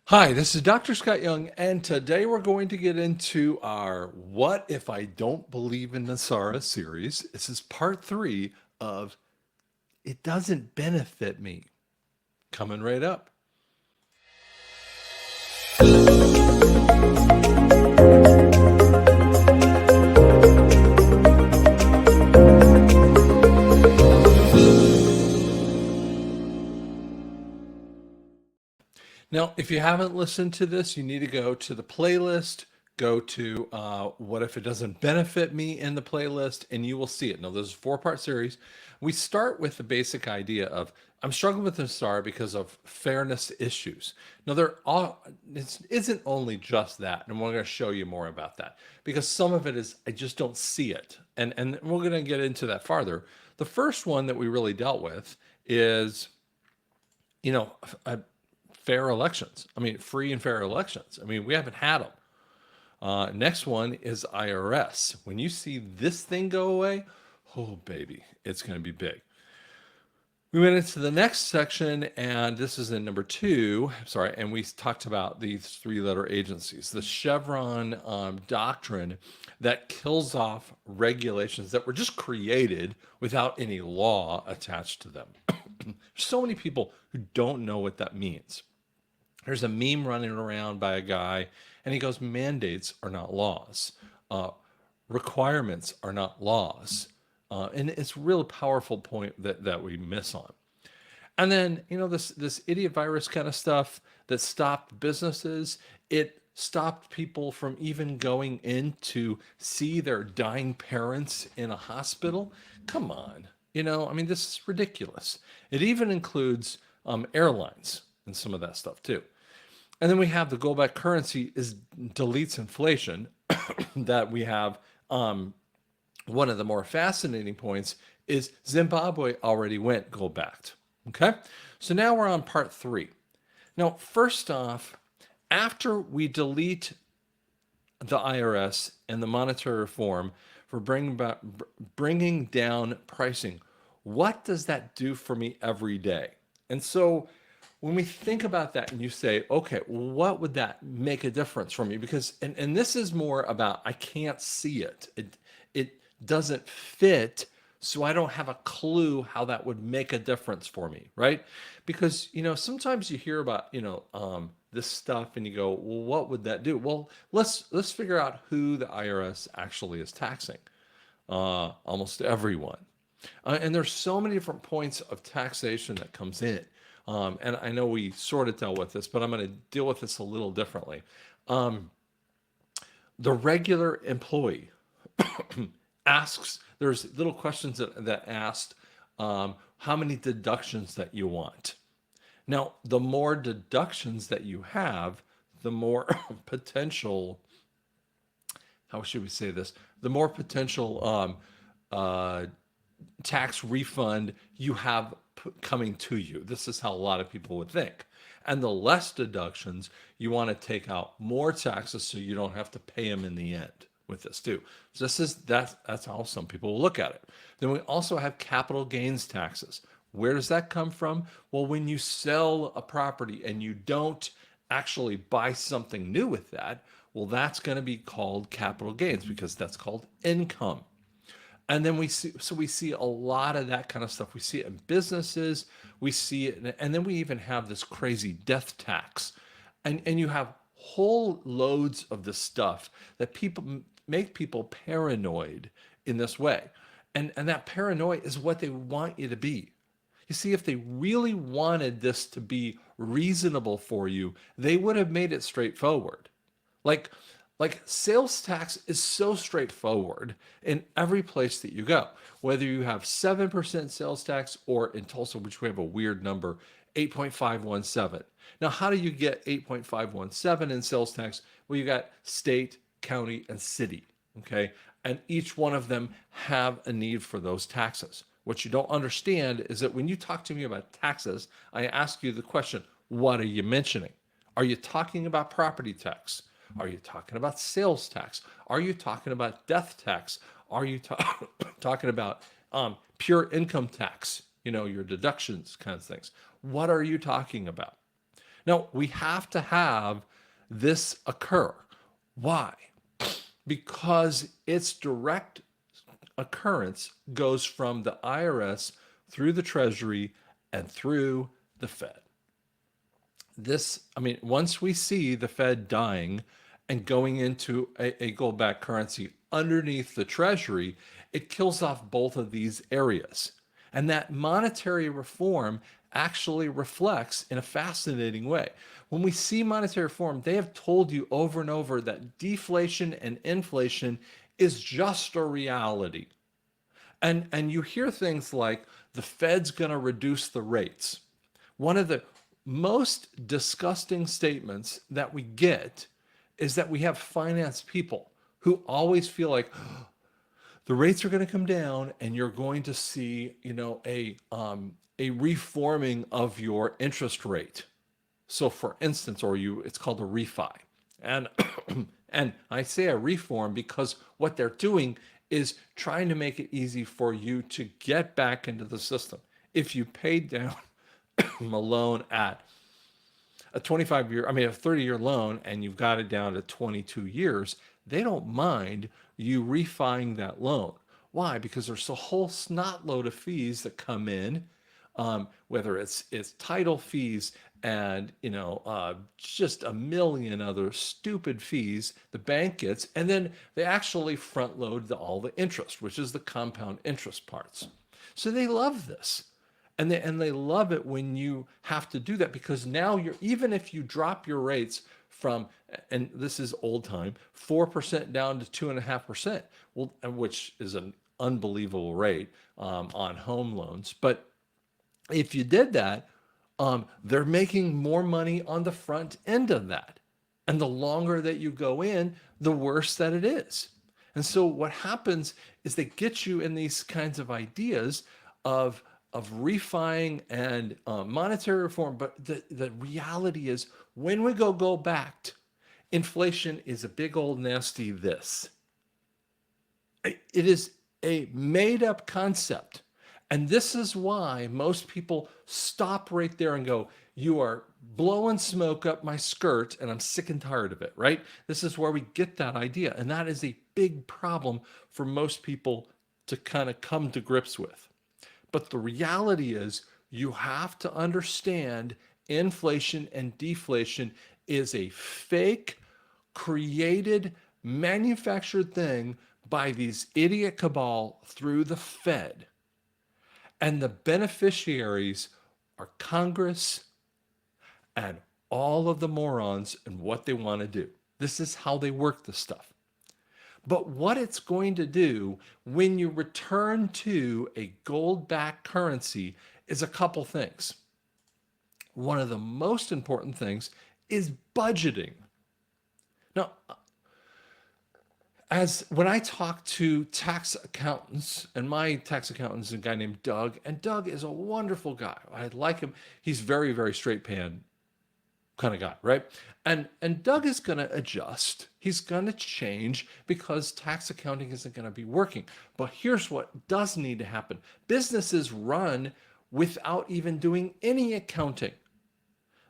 Hi, this is Dr. Scott Young, and today we're going to get into our What If I Don't Believe in NESARA series. This is part three of It Doesn't Benefit Me. Coming right up. Now, if you haven't listened to this, you need to go to the playlist, go to What If It Doesn't Benefit Me in the playlist, and you will see it. Now, this is a four-part series. We start with the basic idea of I'm struggling with this star because of fairness issues. Now, it isn't only just that, and we're going to show you more about that because some of it is I just don't see it, and we're going to get into that farther. The first one that we really dealt with is you know, fair elections. I mean, free and fair elections. I mean, we haven't had them. Next one is IRS. When you see this thing go away, oh, baby, it's going to be big. We went into the next section, and this is in number two. Sorry, and we talked about these three-letter agencies, the Chevron doctrine that kills off regulations that were just created without any law attached to them. There's so many people who don't know what that means. There's a meme running around by a guy, and he goes, mandates are not laws. Requirements are not laws. And it's a real powerful point that we miss on. And then, this idiot virus kind of stuff that stopped businesses, it stopped people from even going in to see their dying parents in a hospital. Come on. I mean, this is ridiculous. It even includes airlines and some of that stuff too. And then we have the gold backed currency is deletes inflation that we have. One of the more fascinating points is Zimbabwe already went gold backed. Okay. So now we're on part three. Now, first off, after we delete the IRS and the monetary reform for bringing down pricing, what does that do for me every day? And so when we think about that and you say, okay, what would that make a difference for me? Because, and this is more about, I can't see it. It doesn't fit. So I don't have a clue how that would make a difference for me, right? Because, sometimes you hear about, this stuff and you go, well, what would that do? Well, let's figure out who the IRS actually is taxing. Almost everyone. And there's so many different points of taxation that comes in. And I know we sort of dealt with this, but I'm going to deal with this a little differently. The regular employee there's little questions that asked how many deductions that you want. Now, the more deductions that you have, the more potential, how should we say this? The more potential tax refund you have coming to you. This is how a lot of people would think. And the less deductions, you want to take out more taxes so you don't have to pay them in the end with this too. So that's how some people will look at it. Then we also have capital gains taxes. Where does that come from? Well, when you sell a property and you don't actually buy something new with that, well, that's going to be called capital gains because that's called income. And then we see a lot of that kind of stuff. We see it in businesses, we see it, and then we even have this crazy death tax. And you have whole loads of this stuff that people make people paranoid in this way. And that paranoia is what they want you to be. You see, if they really wanted this to be reasonable for you, they would have made it straightforward. Like sales tax is so straightforward in every place that you go. Whether you have 7% sales tax or in Tulsa, which we have a weird number, 8.517. Now, how do you get 8.517 in sales tax? Well, you got state, county, and city. Okay. And each one of them have a need for those taxes. What you don't understand is that when you talk to me about taxes, I ask you the question, what are you mentioning? Are you talking about property tax? Are you talking about sales tax? Are you talking about death tax? Are you talking about pure income tax? Your deductions kinds of things. What are you talking about? Now, we have to have this occur. Why? Because its direct occurrence goes from the IRS through the Treasury and through the Fed. Once we see the Fed dying and going into a gold backed currency underneath the Treasury, it kills off both of these areas. And that monetary reform actually reflects in a fascinating way. When we see monetary reform, they have told you over and over that deflation and inflation is just a reality. And you hear things like the Fed's going to reduce the rates. One of the most disgusting statements that we get is that we have finance people who always feel like the rates are going to come down and you're going to see, a reforming of your interest rate. So for instance, it's called a refi. And and I say a reform because what they're doing is trying to make it easy for you to get back into the system. If you paid down a loan at a 30-year loan and you've got it down to 22 years, they don't mind you refining that loan. Why? Because there's a whole snot load of fees that come in, whether it's title fees and just a million other stupid fees the bank gets, and then they actually front load all the interest, which is the compound interest parts. So they love this. And they love it when you have to do that, because now even if you drop your rates from, and this is old time, 4% down to 2.5%, well, which is an unbelievable rate on home loans. But if you did that, they're making more money on the front end of that. And the longer that you go in, the worse that it is. And so what happens is they get you in these kinds of ideas of refining and monetary reform. But the reality is, when we go back, inflation is a big old nasty this. It is a made up concept. And this is why most people stop right there and go, you are blowing smoke up my skirt and I'm sick and tired of it, right? This is where we get that idea. And that is a big problem for most people to kind of come to grips with. But the reality is, you have to understand inflation and deflation is a fake, created, manufactured thing by these idiot cabal through the Fed. And the beneficiaries are Congress and all of the morons and what they want to do. This is how they work this stuff. But what it's going to do when you return to a gold-backed currency is a couple things. One of the most important things is budgeting. Now, when I talk to tax accountants, and my tax accountant is a guy named Doug, and Doug is a wonderful guy. I like him. He's very, very straight pan kind of guy, right? And Doug is going to adjust. He's going to change because tax accounting isn't going to be working. But here's what does need to happen. Businesses run without even doing any accounting.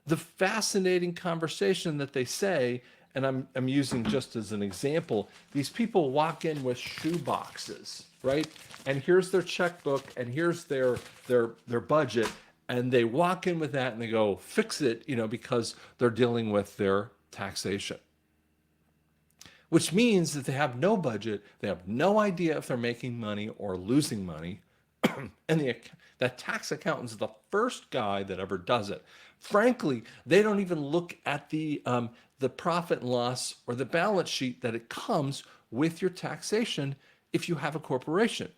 The fascinating conversation that they say, and I'm using just as an example, these people walk in with shoe boxes, right? And here's their checkbook and here's their budget. And they walk in with that and they go, fix it, because they're dealing with their taxation. Which means that they have no budget, they have no idea if they're making money or losing money. And that tax accountant is the first guy that ever does it. Frankly, they don't even look at the profit and loss or the balance sheet that it comes with your taxation if you have a corporation.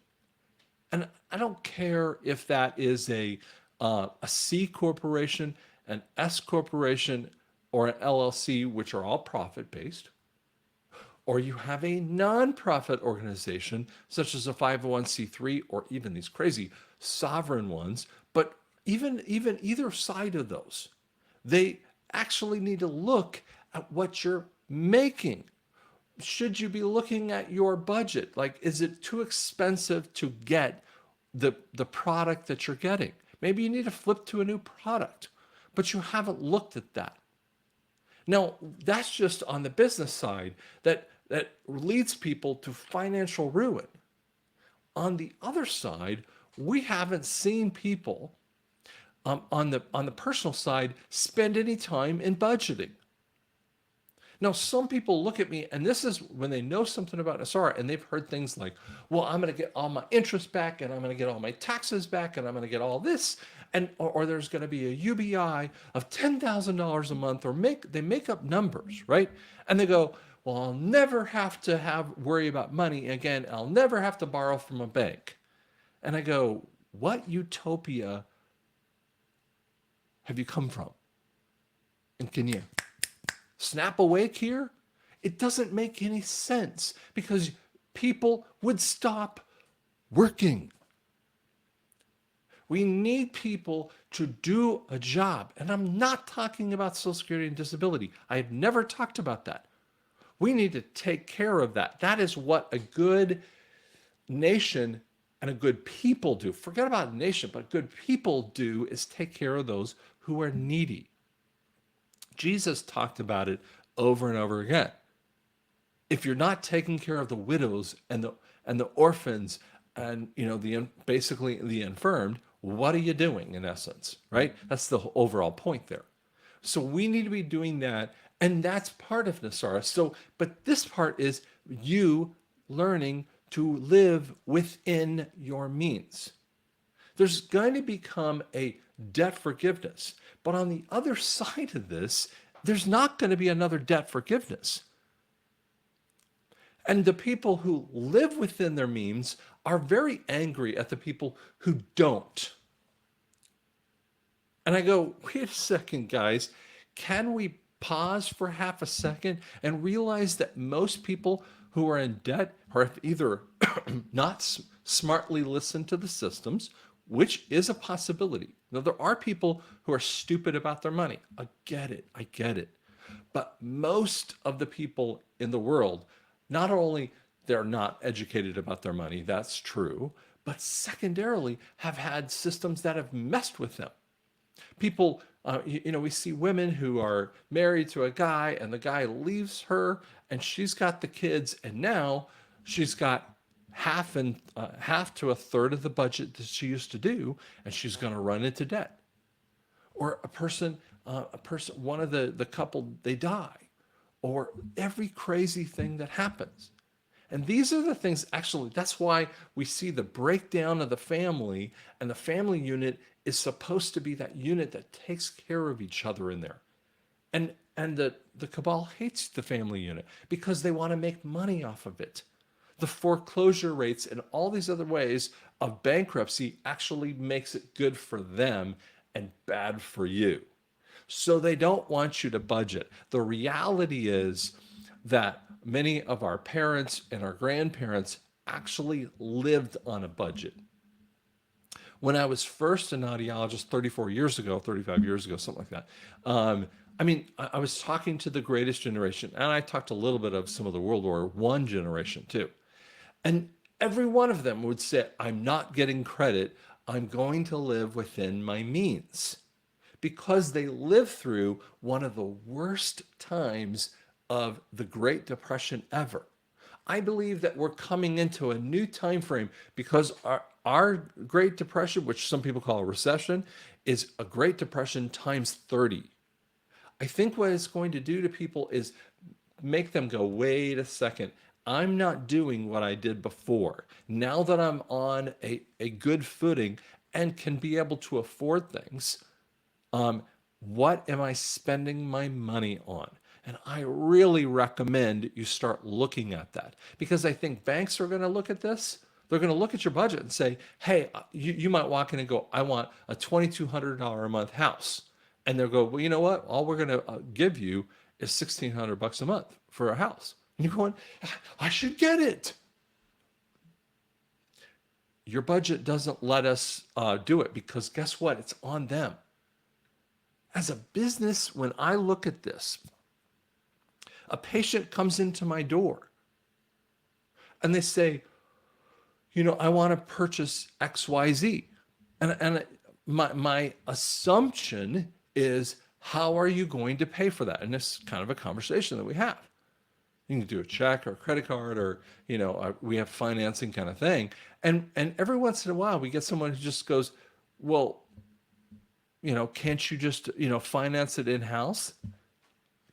And I don't care if that is a C corporation, an S corporation, or an LLC, which are all profit-based, or you have a nonprofit organization such as a 501c3 or even these crazy sovereign ones. But even either side of those, they actually need to look at what you're making. Should you be looking at your budget? Like, is it too expensive to get the product that you're getting? Maybe you need to flip to a new product. but you haven't looked at that. Now, that's just on the business side that leads people to financial ruin. On the other side, we haven't seen people on the personal side spend any time in budgeting. Now, some people look at me, and this is when they know something about NESARA, and they've heard things like, well, I'm going to get all my interest back, and I'm going to get all my taxes back, and I'm going to get all this, and or there's going to be a UBI of $10,000 a month, or they make up numbers, right? And they go, well, I'll never have to worry about money again. I'll never have to borrow from a bank. And I go, what utopia have you come from? And can you snap awake here? It doesn't make any sense because people would stop working. We need people to do a job. And I'm not talking about Social Security and disability. I have never talked about that. We need to take care of that. That is what a good nation and a good people do. Forget about a nation, but good people do is take care of those who are needy. Jesus talked about it over and over again. If you're not taking care of the widows and the orphans and basically the infirmed, what are you doing in essence, right? That's the overall point there. So we need to be doing that, and that's part of NESARA. So, but this part is you learning to live within your means. There's going to become a debt forgiveness. But on the other side of this, there's not going to be another debt forgiveness. And the people who live within their means are very angry at the people who don't. And I go, wait a second, guys. Can we pause for half a second and realize that most people who are in debt have either not smartly listened to the systems, which is a possibility. Now, there are people who are stupid about their money. I get it. But most of the people in the world, not only they're not educated about their money, that's true, but secondarily have had systems that have messed with them. People, we see women who are married to a guy and the guy leaves her and she's got the kids and now she's got half to a third of the budget that she used to do, and she's going to run into debt. Or one of the couple, they die, or every crazy thing that happens. And these are the things, actually, that's why we see the breakdown of the family, and the family unit is supposed to be that unit that takes care of each other in there. And the cabal hates the family unit because they want to make money off of it. The foreclosure rates and all these other ways of bankruptcy actually makes it good for them and bad for you. So they don't want you to budget. The reality is that many of our parents and our grandparents actually lived on a budget. When I was first an audiologist 35 years ago, something like that, I was talking to the greatest generation, and I talked a little bit of some of the World War I generation too. And every one of them would say, I'm not getting credit. I'm going to live within my means. Because they lived through one of the worst times of the Great Depression ever. I believe that we're coming into a new time frame because our Great Depression, which some people call a recession, is a Great Depression times 30. I think what it's going to do to people is make them go, wait a second. I'm not doing what I did before. Now that I'm on a good footing and can be able to afford things, what am I spending my money on? And I really recommend you start looking at that because I think banks are going to look at this. They're going to look at your budget and say, hey, you might walk in and go, I want a $2,200 a month house. And they'll go, well, you know what? All we're going to give you is $1,600 a month for a house. And you're going, I should get it. Your budget doesn't let us do it because guess what? It's on them. As a business, when I look at this, a patient comes into my door and they say, I want to purchase XYZ. And my assumption is how are you going to pay for that? And this is kind of a conversation that we have. You can do a check or a credit card, or we have financing kind of thing. And every once in a while we get someone who just goes, well, can't you just finance it in house?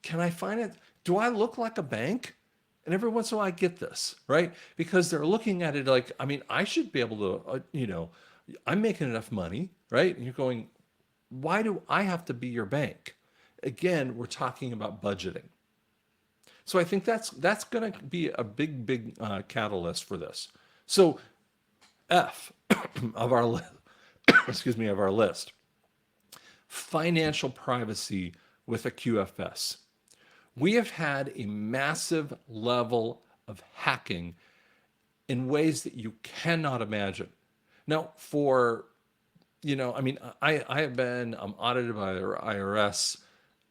Can I finance? Do I look like a bank? And every once in a while I get this, right? Because they're looking at it like, I mean, I should be able to, I'm making enough money, right? And you're going, why do I have to be your bank? Again, we're talking about budgeting. So I think that's going to be a big catalyst for this. So F of our list, excuse me, of our list, financial privacy with a QFS. We have had a massive level of hacking in ways that you cannot imagine. Now, I have been audited by the IRS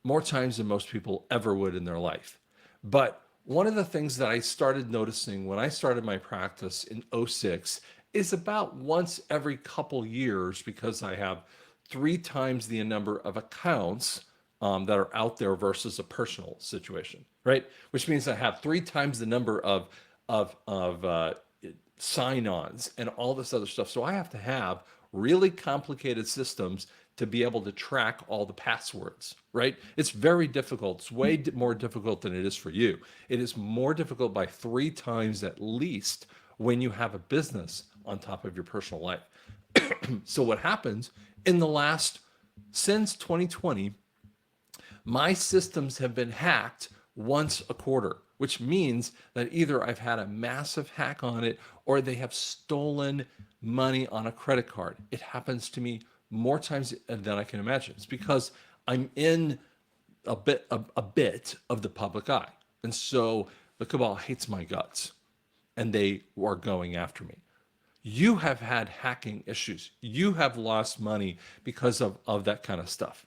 more times than most people ever would in their life. But one of the things that I started noticing when I started my practice in '06 is about once every couple years, because I have 3 times the number of accounts that are out there versus a personal situation, right? Which means I have 3 times the number of sign-ons and all this other stuff. So I have to have really complicated systems to be able to track all the passwords, right? It's very difficult. It's way more difficult than it is for you. It is more difficult by 3 times at least when you have a business on top of your personal life. So what happens since 2020, my systems have been hacked once a quarter, which means that either I've had a massive hack on it or they have stolen money on a credit card. It happens to me more times than I can imagine. It's because I'm in a bit of the public eye. And so the cabal hates my guts and they are going after me. You have had hacking issues. You have lost money because of that kind of stuff.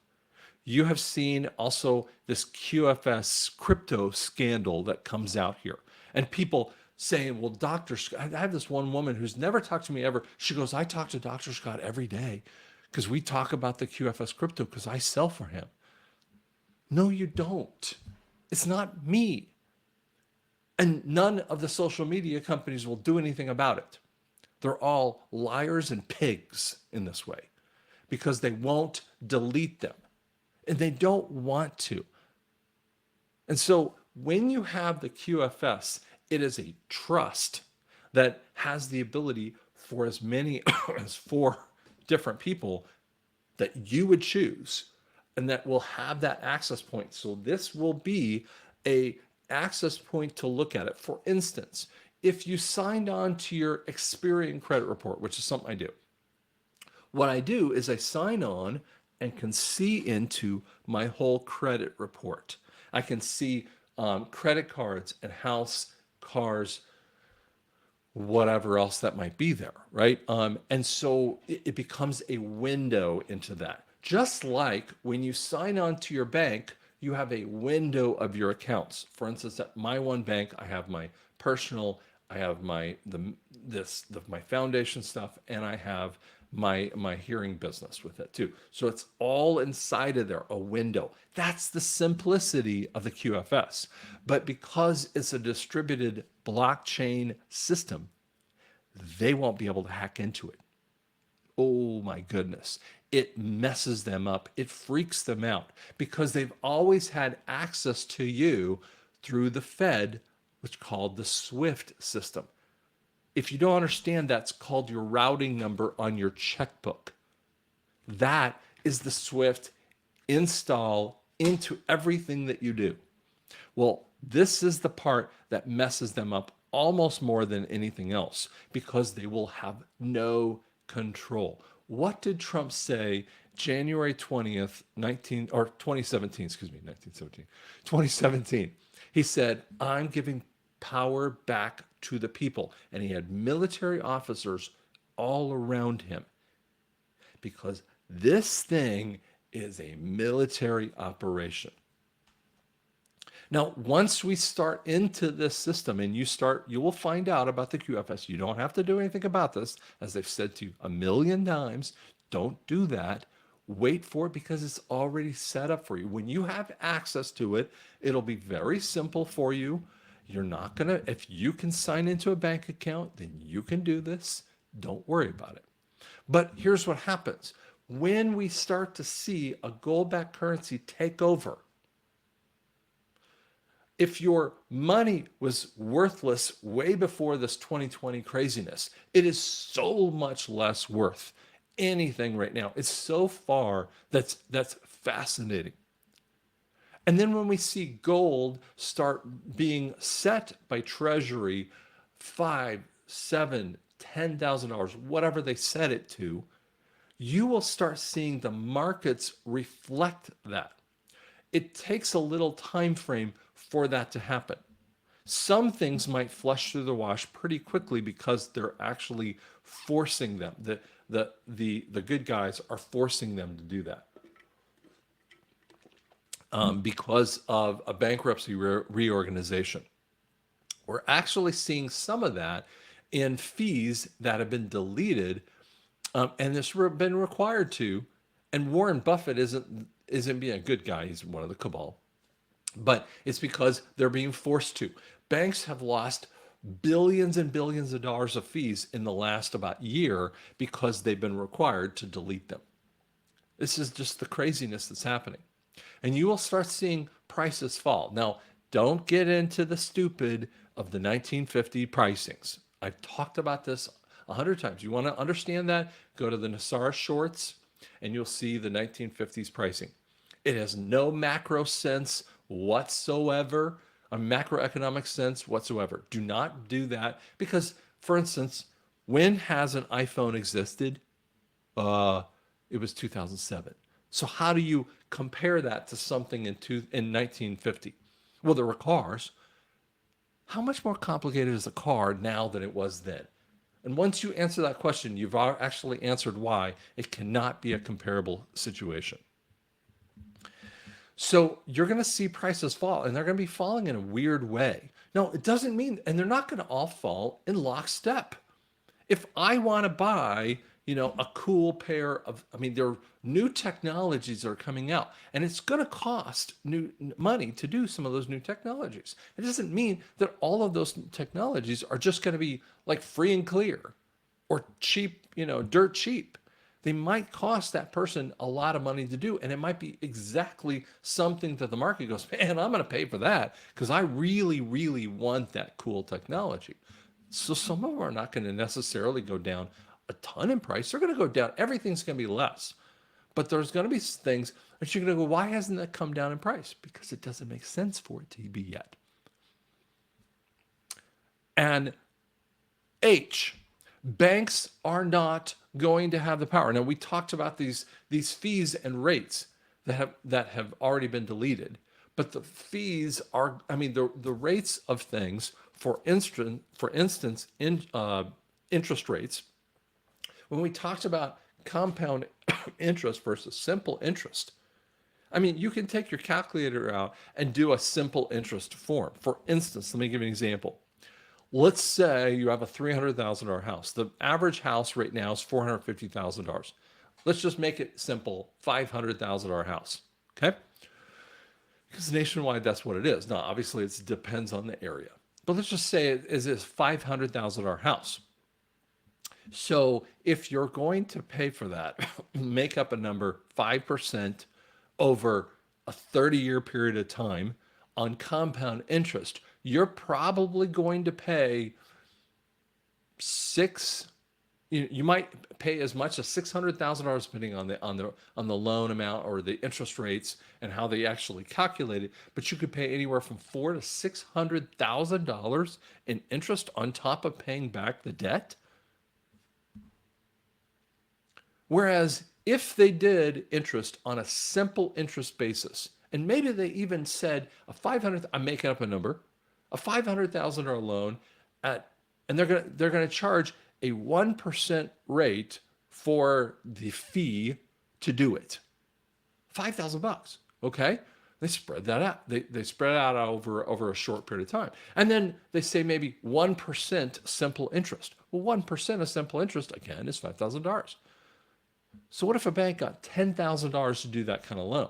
You have seen also this QFS crypto scandal that comes out here. And people saying, well, Dr. Scott, I have this one woman who's never talked to me ever. She goes, I talk to Dr. Scott every day because we talk about the QFS crypto because I sell for him. No, you don't. It's not me. And none of the social media companies will do anything about it. They're all liars and pigs in this way because they won't delete them. And they don't want to. And so when you have the QFS, it is a trust that has the ability for as many as 4 different people that you would choose, and that will have that access point. So this will be a access point to look at it. For instance, if you signed on to your Experian credit report, which is something I do, what I do is I sign on and can see into my whole credit report. I can see credit cards and house, cars, whatever else that might be there, right? And so it becomes a window into that. Just like when you sign on to your bank, you have a window of your accounts. For instance, at my one bank, I have my personal, I have my foundation stuff, and I have my hearing business with it too. So it's all inside of there, a window. That's the simplicity of the QFS. But because it's a distributed blockchain system, they won't be able to hack into it. Oh my goodness. It messes them up. It freaks them out because they've always had access to you through the Fed, which is called the SWIFT system. If you don't understand, that's called your routing number on your checkbook. That is the SWIFT install into everything that you do. Well, this is the part that messes them up almost more than anything else because they will have no control. What did Trump say January 20th, 2017? He said, I'm giving power back to the people. And he had military officers all around him because this thing is a military operation. Now, once we start into this system and you will find out about the QFS. You don't have to do anything about this. As they've said to you a million times, don't do that. Wait for it because it's already set up for you. When you have access to it, it'll be very simple for you. You're not going to, if you can sign into a bank account, then you can do this. Don't worry about it. But here's what happens. When we start to see a gold-backed currency take over, if your money was worthless way before this 2020 craziness, it is so much less worth anything right now. It's so far that's fascinating. And then when we see gold start being set by Treasury, $5, $7, $10,000, whatever they set it to, you will start seeing the markets reflect that. It takes a little time frame for that to happen. Some things might flush through the wash pretty quickly because they're actually forcing them. The good guys are forcing them to do that. Because of a bankruptcy reorganization. We're actually seeing some of that in fees that have been deleted, and this been required to. And Warren Buffett isn't being a good guy; he's one of the cabal, but it's because they're being forced to. Banks have lost billions and billions of dollars of fees in the last about year because they've been required to delete them. This is just the craziness that's happening. And you will start seeing prices fall. Now, don't get into the stupid of the 1950 pricings. I've talked about this 100 times. You want to understand that? Go to the NESARA shorts and you'll see the 1950s pricing. It has no macro sense whatsoever, a macroeconomic sense whatsoever. Do not do that because, for instance, when has an iPhone existed? It was 2007. So how do you compare that to something in 1950? Well, there were cars. How much more complicated is a car now than it was then? And once you answer that question, you've actually answered why it cannot be a comparable situation. So you're going to see prices fall, and they're going to be falling in a weird way. Now, it doesn't mean, and they're not going to all fall in lockstep. If I want to buy, a cool pair of, there are new technologies that are coming out, and it's going to cost new money to do some of those new technologies. It doesn't mean that all of those technologies are just going to be like free and clear or cheap, dirt cheap. They might cost that person a lot of money to do, and it might be exactly something that the market goes, man, I'm going to pay for that because I really, really want that cool technology. So some of them are not going to necessarily go down a ton in price. They're going to go down. Everything's going to be less. But there's going to be things that you're going to go, why hasn't that come down in price? Because it doesn't make sense for it to be yet. And H, banks are not going to have the power. Now, we talked about these fees and rates that have already been deleted. But the fees are, the rates of things, for instance, interest rates, when we talked about compound interest versus simple interest, you can take your calculator out and do a simple interest form. For instance, let me give you an example. Let's say you have a $300,000 house. The average house right now is $450,000. Let's just make it simple, $500,000 house, okay? Because nationwide, that's what it is. Now, obviously, it depends on the area. But let's just say it is a $500,000 house. So if you're going to pay for that, make up a number, 5% over a 30-year period of time on compound interest, you're probably going to pay you might pay as much as $600,000 depending on the loan amount or the interest rates and how they actually calculate it. But you could pay anywhere from $400,000 to $600,000 in interest on top of paying back the debt. Whereas if they did interest on a simple interest basis, and maybe they even said I'm making up a number, a $500,000 loan and they're going to charge a 1% rate for the fee to do it. $5,000, okay? They spread that out. They spread it out over a short period of time. And then they say maybe 1% simple interest. Well, 1% of simple interest, again, is $5,000. So what if a bank got $10,000 to do that kind of loan?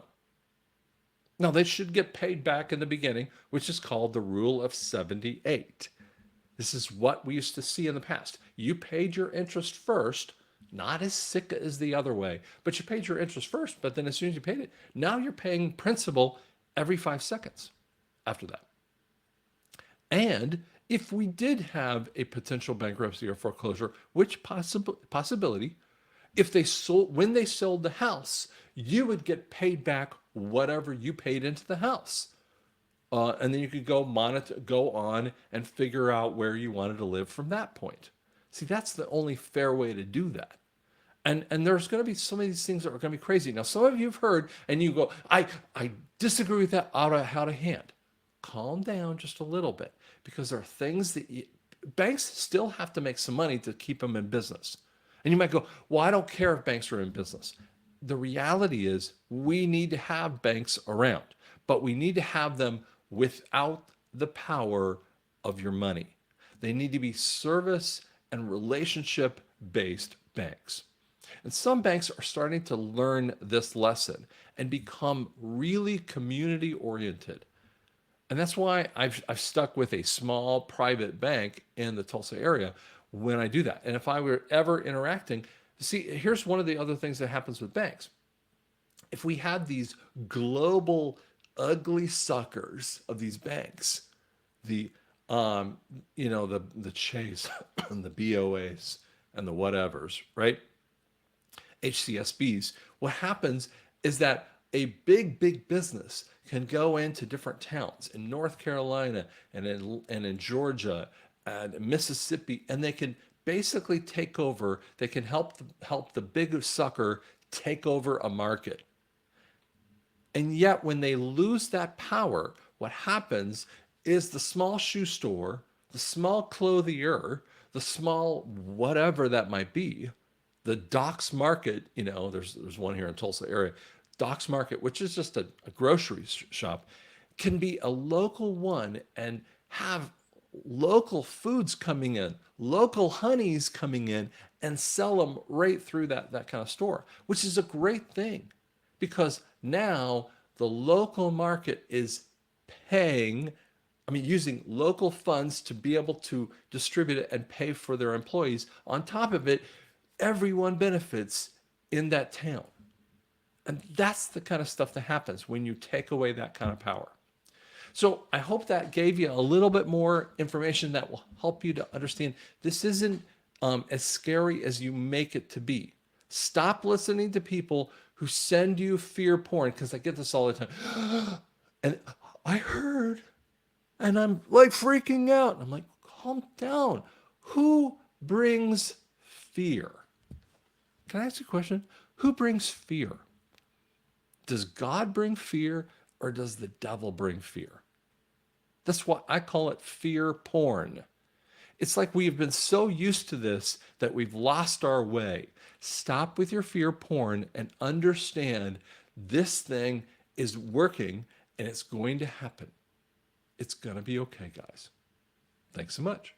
Now, they should get paid back in the beginning, which is called the rule of 78. This is what we used to see in the past. You paid your interest first, not as sick as the other way, but you paid your interest first. But then as soon as you paid it, now you're paying principal every 5 seconds after that. And if we did have a potential bankruptcy or foreclosure, which possibility, if they sold when they sold the house, you would get paid back whatever you paid into the house. And then you could go on and figure out where you wanted to live from that point. See, that's the only fair way to do that. And there's going to be some of these things that are going to be crazy. Now, some of you have heard, and you go, I disagree with that out of hand. Calm down just a little bit, because there are things that banks still have to make some money to keep them in business. And you might go, well, I don't care if banks are in business. The reality is we need to have banks around, but we need to have them without the power of your money. They need to be service and relationship based banks. And some banks are starting to learn this lesson and become really community oriented. And that's why I've stuck with a small private bank in the Tulsa area when I do that. And if I were ever interacting, see, here's one of the other things that happens with banks. If we had these global ugly suckers of these banks, the the Chase and the BOAs and the whatevers, right? HCSBs. What happens is that a big business can go into different towns in North Carolina and in Georgia and Mississippi, and they can basically take over. They can help the big sucker take over a market. And yet, when they lose that power, what happens is the small shoe store, the small clothier, the small whatever that might be, the Docks Market, there's one here in Tulsa area, Docks Market, which is just a grocery shop, can be a local one and have local foods coming in, local honeys coming in, and sell them right through that kind of store, which is a great thing, because now the local market is using local funds to be able to distribute it and pay for their employees. On top of it, everyone benefits in that town. And that's the kind of stuff that happens when you take away that kind of power. So I hope that gave you a little bit more information that will help you to understand this isn't as scary as you make it to be. Stop listening to people who send you fear porn, because I get this all the time. And I heard, and I'm like freaking out. I'm like, calm down. Who brings fear? Can I ask you a question? Who brings fear? Does God bring fear, or does the devil bring fear? That's why I call it fear porn. It's like we've been so used to this that we've lost our way. Stop with your fear porn and understand this thing is working and it's going to happen. It's going to be okay, guys. Thanks so much.